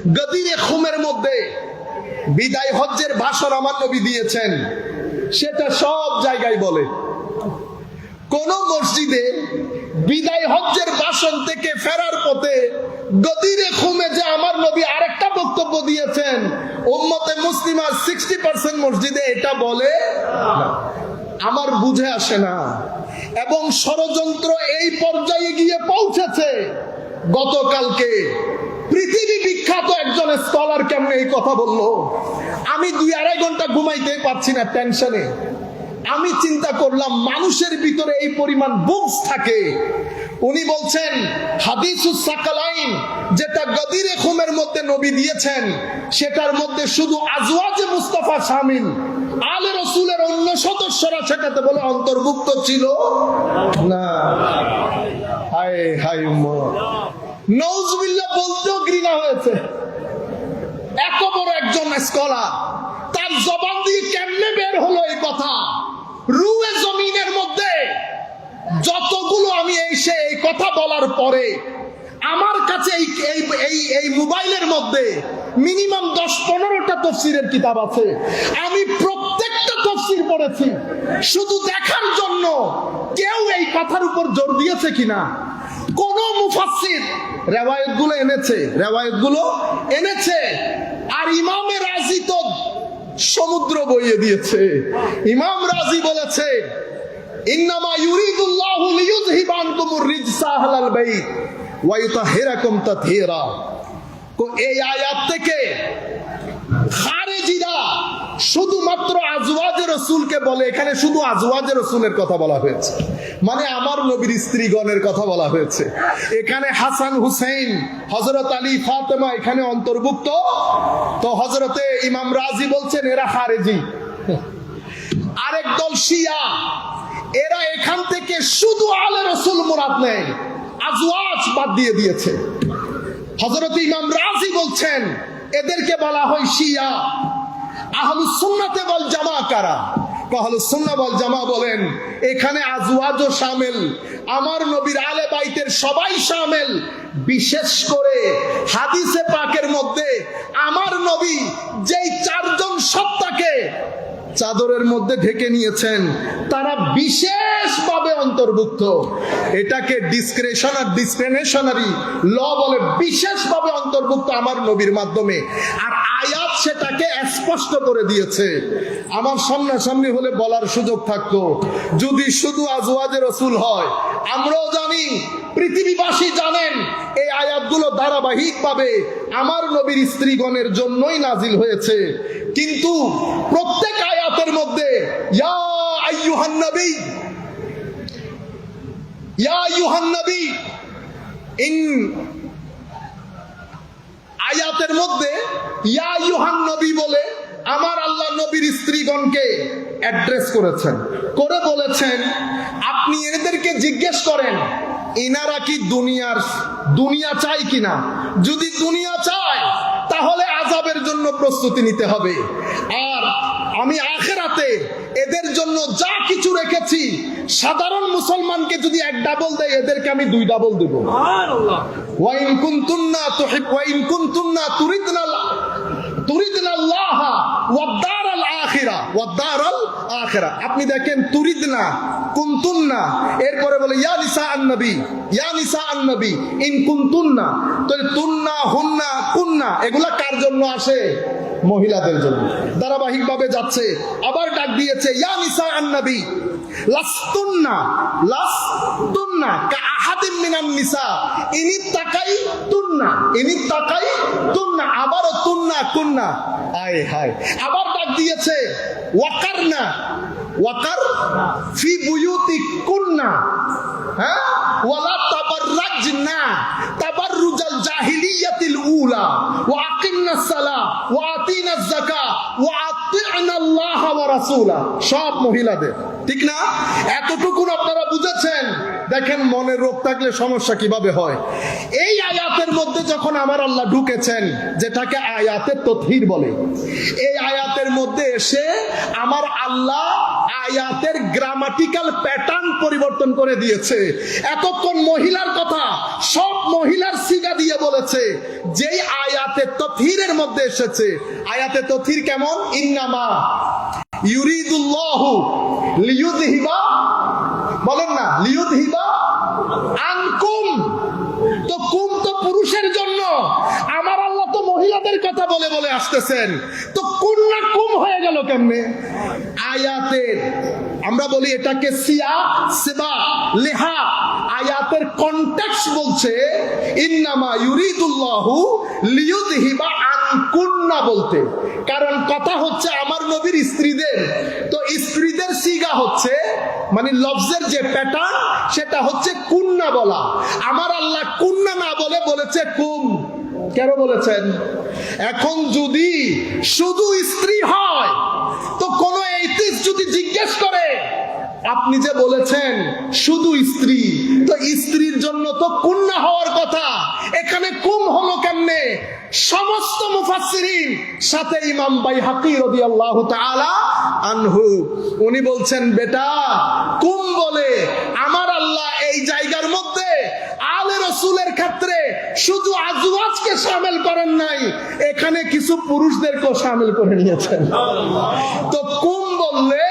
গদিরে খুমের মধ্যে বিদায় হজ্জের ভাষণ আমার নবী দিয়েছেন, সেটা সব জায়গায় বলে। কোন মসজিদে বিদায় হজ্জের ভাষণ থেকে ফেরার পথে গদিরে খুমে যে আমার নবী আরেকটা বক্তব্য দিয়েছেন, উম্মতে মুসলিমা 60% মসজিদে এটা বলে না। আমার বুঝে আসে না। এবং ষড়যন্ত্র এই পর্যায়ে গিয়ে পৌঁছেছে, গতকালকে পৃথিবী বিখ্যাত একজন স্কলার কেমনে এই কথা বললো, আমি 2-2.5 ঘন্টা ঘুমাইতে পারছি না টেনশনে। আমি চিন্তা করলাম মানুষের ভিতরে এই পরিমাণ বুকস থাকে। উনি বলছেন হাদিসুস সাকালাইন যেটা গদিরে খুমের মধ্যে নবী দিয়েছেন, সেটার মধ্যে শুধু আজওয়াজে মুস্তাফা শামিল, আলে রসুলের অন্য সদস্যরা সেটাতে বলে অন্তর্ভুক্ত ছিল না। হায় হায় উম্মত, নাউজুবিল্লাহ বলতেও ঘৃণা হয়েছে। এত বড় একজন স্কলার, তার জবান দিয়ে কেমনে বের হলো এই কথা? রুয়ে জমিনের মধ্যে যতগুলো আমি এই কথা বলার পরে আমার কাছে এই মোবাইলের মধ্যে মিনিমাম 10-15টা তাফসীরের কিতাব আছে। আমি প্রত্যেকটা তাফসীর পড়েছি শুধু দেখার জন্য কেউ এই কথার উপর জোর দিয়েছে কিনা। কোন মুফাসসির রিওয়ায়াতগুলো এনেছে, আর ইমামে রাজি তো সমুদ্র বইয়ে দিয়েছে। ইমাম রাজি বলেছে ইন্নামা ইউরিদুল্লাহু লিইয়ুযহিবা আনকুমুর রিজসা আহলাল বাইত ওয়া ইউতাহহিরাকুম তাতহীরা। এই আয়াত থেকে খারেজিরা শুধুমাত্র আজওয়াজে রাসূলকে বলে, এখানে শুধু আজওয়াজে রাসূলের কথা বলা হয়েছে, মানে আমার নবীর স্ত্রীগণের কথা বলা হয়েছে। এখানে হাসান হুসাইন, হযরত আলী, ফাতেমা এখানে অন্তর্ভুক্ত। তো হযরতে ইমাম রাজি বলছেন এরা খারেজি। আরেক দল শিয়া, এরা এখান থেকে শুধু আলে রাসূল মুরাদ নেয়, আজওয়াজ বাদ দিয়ে দিয়েছে। হযরত ইমাম রাজি বলছেন এদেরকে বলা হয় শিয়া। আহলুস সুন্নাতে ওয়াল জামা কারা? আহলুস সুন্নাহ ওয়াল জামা বলেন এখানে আজওয়াজও শামিল, আমার নবীর আলে বাইতের সবাই শামিল। বিশেষ করে হাদিসে পাকের মধ্যে আমার নবী যেই 4 জন সত্তাকে চাদরের মধ্যে ঢেকে নিয়েছেন তারা বিশেষভাবে অন্তর্ভুক্ত। এটাকে ডিসক্রিশনারি ল বলে, বিশেষভাবে অন্তর্ভুক্ত আমার নবীর মাধ্যমে। আর আয়াত সেটাকে স্পষ্ট করে দিয়েছে। আমার সামনাসামনি হলে বলার সুযোগ থাকতো, যদি শুধু আজওয়াজে রাসূল হয়। আমরাও জানি, পৃথিবীবাসী জানেন, এই আয়াতগুলো ধারাবাহিকভাবে আমার নবীর স্ত্রীগণের জন্যই নাজিল হয়েছে। কিন্তু প্রত্যেক আয়াতের মধ্যে ইয়া আইয়ুহান নবী, ইয়া আইয়ুহান নবী, আয়াতের মধ্যে ইয়া আইয়ুহান নবী বলে আমার আল্লাহ নবীর স্ত্রীগণকে অ্যাড্রেস করেছেন, করে বলেছেন আপনি এদেরকে জিজ্ঞেস করেন ইনারা কি দুনিয়া চাই কিনা। যদি দুনিয়া চায় তাহলে আযাবের জন্য প্রস্তুতি নিতে হবে। আর আমি আখিরাতে এদের জন্য যা কিছু রেখেছি, সাধারণ মুসলমানকে যদি 1 ডাবল দেয়, এদেরকে আমি 2 ডাবল দেব। সুবহানাল্লাহ। ওয়া ইন কুনতুন্না তুরিদনাল্লাহ ওয়াদ দারাল আখিরা। আপনি দেখেন তুরিদনা, কুনতুন্না, এরপরে বলে ইয়া নিসা আন-নবী ইন কুনতুন্না। তো তুন্না, হুন্না, কুন্না এগুলা কার জন্য আসে? মহিলাদের জন্য। ধারাবাহিকভাবে যাচ্ছে, আবার ডাক দিয়েছে ইয়া নিসা আন-নবী লাস্তুন্না কাআহাদিন মিনান নিসা ইনিত্তাকাইতুন্না, আবারও তুন্না কুন্না। আয় হায়। আবার ডাক দিয়েছে ওয়াকার ফি বুয়ুতিকুন্না, হ্যাঁ, ওয়ালা তাবাররাজনা তাবাররুজাল জাহিলিয়াতিল উলা ওয়া আকিমনাস সালাহ ওয়া আতিনাজ যাকাত ওয়া আতি'নাল্লাহ ওয়া রাসূলা। সব মহিলাদের, ঠিক না? এতটুকু আপনারা বুঝেছেন? দেখেন মনের রোগ থাকলে সমস্যা কিভাবে হয়। এই আয়াতের মধ্যে যখন আমার আল্লাহ ঢুকেছেন, যেটাকে আয়াতে তথহির বলে, এই আয়াতের মধ্যে এসে আমার আল্লাহ আয়াতের গ্রামাটিক্যাল প্যাটার্ন পরিবর্তন করে দিয়েছে। এতক্ষণ মহিলার কথা সব মহিলার সিগা দিয়ে বলেছে, যেই আয়াতে তথহিরের মধ্যে এসেছে। আয়াতে তথহির কেমন? ইন্নামা ইউরিদুল্লাহু লিয়ুযহিবা, বলেন না, লিয়ুযহিবা আনকুম। তো কুম তো পুরুষের জন্য, আমার আল্লাহ তো মহিলাদের কথা বলে বলে আসতেছেন, তো কুন না কুম হয়ে গেল কেমনে? আয়াতের আমরা বলি এটাকে সিয়া সিবা লেহা, আয়াতের কনটেক্সট বলছে ইন্নামা ইউরিদুল্লাহু লিয়ুযহিবা আনকুন্না বলতে। কারণ কথা হচ্ছে আমার নবীর স্ত্রীদের, তো স্ত্রীদের সিগা হচ্ছে মানে লফজের যে প্যাটার্ন সেটা হচ্ছে কুন্না বলা। আমার আল্লাহ কুন্না না বলে বলেছে কুম। কেন বলেছেন? এখন যদি শুধু স্ত্রী হয়, তো কোন এইতিস্ট যদি জিজ্ঞেস করে আপনি যে বলেছেন শুধু স্ত্রী, তো স্ত্রীর জন্য তো কুন্না হওয়ার কথা, এখানে কুম হলো কেমনে? সমস্ত মুফাসসিরিন সাথে ইমাম বাইহাকি রাদিয়াল্লাহু তাআলা আনহু উনি বলছেন, বেটা কুম বলে আমার আল্লাহ এই জায়গার মধ্যে আলে রাসূলের ক্ষেত্রে শুধু আজওয়াজকে শামিল করেন নাই, এখানে কিছু পুরুষদেরকেও শামিল করে নিয়েছেন। তো কুম বললে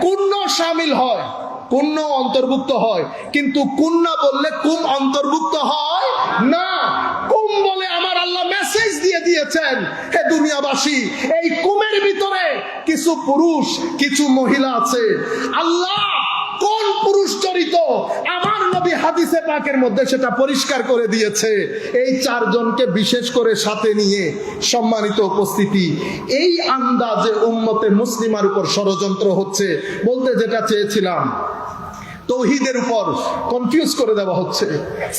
কুন্ন শামিল হয়, কুন্ন অন্তর্ভুক্ত হয়, কিন্তু কুন্না বললে কুম অন্তর্ভুক্ত হয় না। কুম বলে আমার আল্লাহ মেসেজ দিয়ে দিয়েছেন, হে দুনিয়াবাসী, এই কুমের ভিতরে কিছু পুরুষ কিছু মহিলা আছে। আল্লাহ কোন পুরুষ জড়িত আমার নবী হাদিসে পাকের মধ্যে সেটা পরিষ্কার করে দিয়েছে। এই চারজনকে বিশেষ করে সাথে নিয়ে সম্মানিত উপস্থিতি, এই আন্দাজে উম্মতে মুসলিমার উপর ষড়যন্ত্র হচ্ছে। বলতে যেটা চেয়েছিলাম, তৌহিদের উপর কনফিউজ করে দেওয়া হচ্ছে,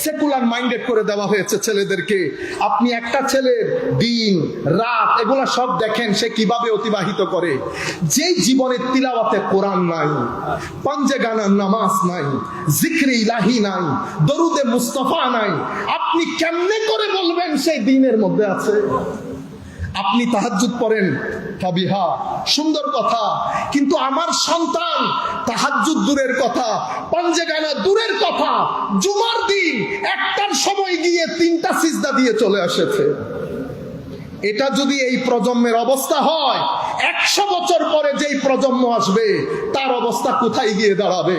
সেকুলার মাইন্ডেড করে দেওয়া হয়েছে ছেলেদেরকে। আপনি একটা ছেলের দিন রাত এগুলা সব দেখেন, সে কিভাবে অতিবাহিত করে। যেই জীবনের তিলাওয়াতে কোরআন নাই, পাঞ্জে গানার নামাজ নাই, জিক্রে ইলাহি নাই, দরুদে মুস্তাফা নাই, আপনি কেমনে করে বলবেন সেই দিনের মধ্যে আছে? আপনি তাহাজ্জুদ পড়েন, ফাবিহা, সুন্দর কথা, কিন্তু আমার সন্তান তাহাজ্জুদ দূরের কথা, পাঞ্জে গানা দূরের কথা, জুমার দিন একটার সময় গিয়ে 3টা সিজদা দিয়ে চলে আসেছে। এটা যদি এই প্রজন্মের অবস্থা হয়, 100 বছর পরে যেই প্রজন্ম আসবে তার অবস্থা কোথায় গিয়ে দাঁড়াবে?